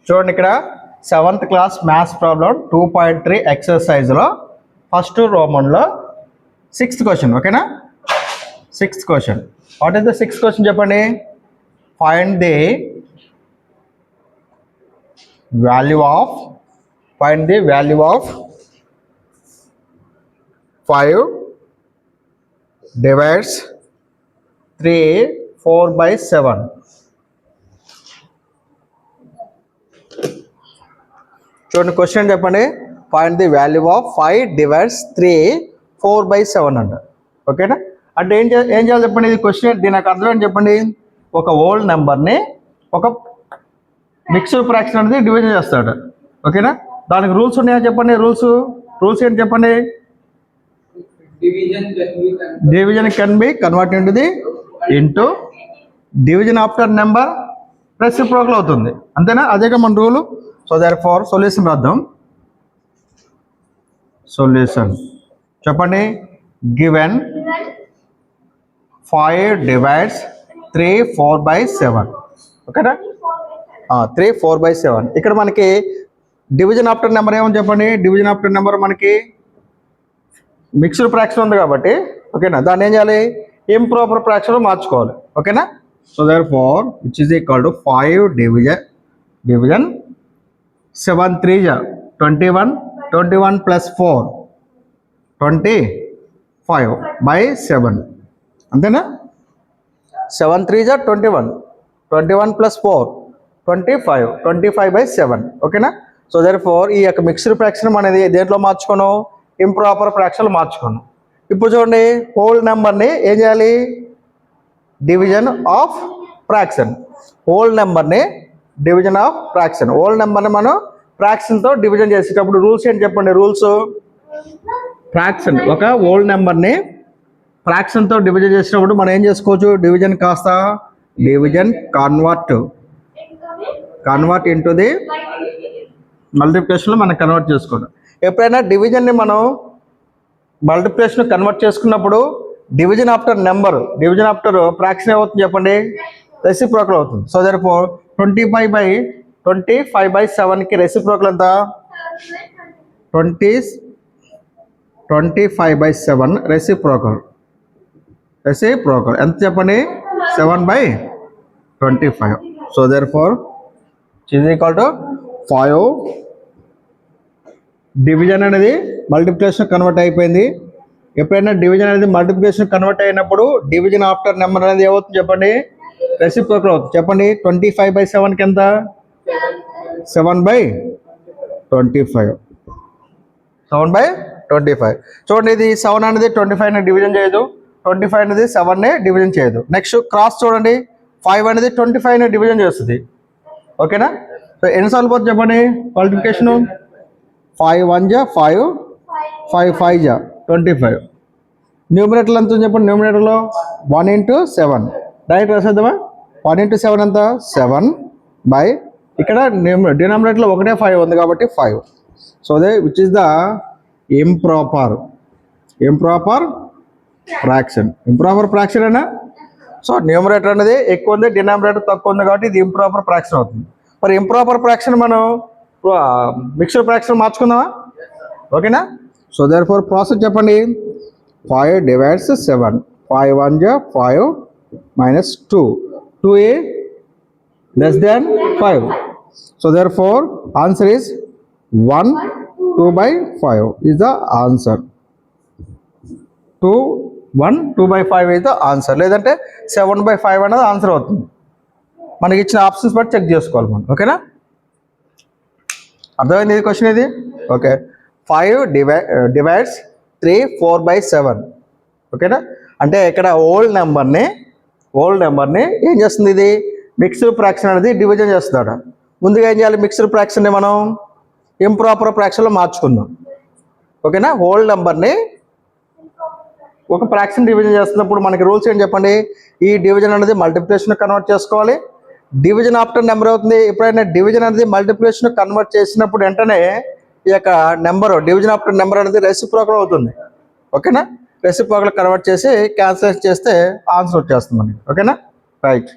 చూడండి ఇక్కడ 7th class maths problem 2.3 ఎక్సర్సైజ్లో ఫస్ట్ రోమన్లో 6th క్వశ్చన్. ఓకేనా? 6th question. What is the 6th question చెప్పండి. Find the value of 5 divides 3 4/7. చూడండి క్వశ్చన్ చెప్పండి. Find the value of 5 divides 3 4/7 అంట. ఓకేనా? అంటే ఏం చేయాలి చెప్పండి. ఇది క్వశ్చన్ దీనికి అర్థం ఏంటి చెప్పండి. ఒక హోల్ నెంబర్ని ఒక మిక్స్డ్ ఫ్రాక్షన్ అనేది డివిజన్ చేస్తాడు. ఓకేనా? దానికి రూల్స్ ఉన్నాయా చెప్పండి. రూల్స్ ఏంటి చెప్పండి. Division can be converted into division after number reciprocal అవుతుంది. అంతేనా? అదేగా మన రూలు. సో దేర్ఫోర్ సొల్యూషన్ రాద్దాం. సొల్యూషన్ చెప్పండి. Given 5 divides 3 4/7. ఓకేనా? 3 4/7. ఇక్కడ మనకి డివిజన్ ఆఫ్టర్ నెంబర్ ఏమని చెప్పండి. డివిజన్ ఆఫ్టర్ నెంబర్ మనకి మిక్స్డ్ ఫ్రాక్షన్ ఉంది కాబట్టి ఓకేనా, దాన్ని ఏం చేయాలి, ఇంప్రాపర్ ఫ్రాక్షన్ మార్చుకోవాలి. ఓకేనా? So therefore which is equal to 5 division 7 3 21 plus 4 25/7. అంతేనా? 7 3 21 plus 4 25/7. ఓకేనా? సో దేర్ఫోర్ ఈ యొక్క మిక్స్డ్ ఫ్రాక్షన్ అనేది దేంట్లో మార్చుకోను, ఇంప్రాపర్ ఫ్రాక్షన్ మార్చుకోను. ఇప్పుడు చూడండి, హోల్ నెంబర్ని ఏం చేయాలి, డివిజన్ ఆఫ్ ఫ్రాక్షన్. హోల్ నెంబర్ని డివిజన్ ఆఫ్ ఫ్రాక్షన్. హోల్ నెంబర్ని మనం ఫ్రాక్షన్తో డివిజన్ చేసేటప్పుడు రూల్స్ ఏంటి చెప్పండి. రూల్స్ ఫ్రాక్షన్ ఒక హోల్ నెంబర్ని ఫ్రాక్షన్తో డివిజన్ చేసినప్పుడు మనం ఏం చేసుకోవచ్చు, డివిజన్ కాస్త డివిజన్ కన్వర్ట్ ఇంటూ ది మల్టిప్లికేషన్లో మనం కన్వర్ట్ చేసుకోవడం. ఎప్పుడైనా డివిజన్ని మనం మల్టిప్లికేషన్ కన్వర్ట్ చేసుకున్నప్పుడు డివిజన్ ఆఫ్టర్ ఫ్రాక్షన్ ఏమవుతుంది చెప్పండి, రెసిప్రోకల్ అవుతుంది. సో దేర్ఫోర్ 25/7కి రెసిప్రోకల్ ఎంత, 25/7 రెసిప్రోకల్ ఎంత చెప్పండి, 7/25. So therefore is equal to 5 division అనేది మల్టిప్లికేషన్ కన్వర్ట్ అయిపోయింది. ఎప్పుడైనా డివిజన్ అనేది మల్టిప్లికేషన్ కన్వర్ట్ అయినప్పుడు డివిజన్ ఆఫ్టర్ నెంబర్ అనేది ఏమవుతుంది చెప్పండి, రెసిప్రోకల్ అవుతుంది. చెప్పండి 25/7కి ఎంత, 7/25. చూడండి, ఇది 7 అనేది 25ని డివిజన్ చేయదు, 25 అనేది 7ని డివిజన్ చేయదు. నెక్స్ట్ క్రాస్ చూడండి, 5 అనేది 25ని డివిజన్ చేస్తుంది. ఓకేనా? సో ఎన్నిసార్లు పోతుంది చెప్పండి మల్టిప్లికేషను, 5 1 5 5 5 25. న్యూమినేటర్లో ఎంత చెప్పండి, న్యూమినేటర్లో 1 × 7 డైరెక్ట్ రాసేద్దామా. 1 × 7 ఎంత, 7 బై ఇక్కడ డినామినేటర్లో ఒకటే 5 ఉంది కాబట్టి 5. So they which is the improper fraction అయినా. సో న్యూమరేటర్ అనేది ఎక్కువ ఉంది, డినామినేటర్ తక్కువ ఉంది కాబట్టి ఇది ఇంప్రాపర్ ఫ్రాక్షన్ అవుతుంది. మరి ఇంప్రాపర్ ఫ్రాక్షన్ మనం మిక్స్డ్ ఫ్రాక్షన్ మార్చుకుందామా. ఓకేనా? సో దేర్ఫోర్ ప్రాసెస్ చెప్పండి. 5 divides 7, 5 1 5 minus 2, 2a less than 5. So therefore answer is 1 2/5 is the answer. 1 2/5 is the answer. లేదంటే 7/5 అనేది ఆన్సర్ అవుతుంది. మనకి ఇచ్చిన ఆప్షన్స్ బట్టి చెక్ చేసుకోవాలి మనం. ఓకేనా? అర్థమైంది ఇది క్వశ్చన్ ఇది. Okay, 5 divides 3 4/7. ఓకేనా? అంటే ఇక్కడ ఓల్డ్ నెంబర్ని ఏం చేస్తుంది, ఇది మిక్స్డ్ ఫ్రాక్షన్ అనేది డివిజన్ చేస్తున్నాడు. ముందుగా ఏం చేయాలి, మిక్స్డ్ ఫ్రాక్షన్ని మనం ఇంప్రాపర్ ఫ్రాక్షన్లో మార్చుకుందాం. ఓకేనా? హోల్ నెంబర్ని ఒక ఫ్రాక్షన్ డివిజన్ చేస్తున్నప్పుడు మనకి రూల్స్ ఏంటి చెప్పండి. ఈ డివిజన్ అనేది మల్టిప్లికేషన్ కన్వర్ట్ చేసుకోవాలి. డివిజన్ ఆఫ్టర్ నెంబర్ అవుతుంది. ఎప్పుడైనా డివిజన్ అనేది మల్టిప్లికేషన్ కన్వర్ట్ చేసినప్పుడు వెంటనే ఈ యొక్క నెంబర్ డివిజన్ ఆఫ్టర్ నెంబర్ అనేది రెసిప్రోకల్ అవుతుంది. ఓకేనా? రెసిప్రోకల్ కన్వర్ట్ చేసి క్యాన్సిల్ చేస్తే ఆన్సర్ వచ్చేస్తుంది మనకి. ఓకేనా? రైట్.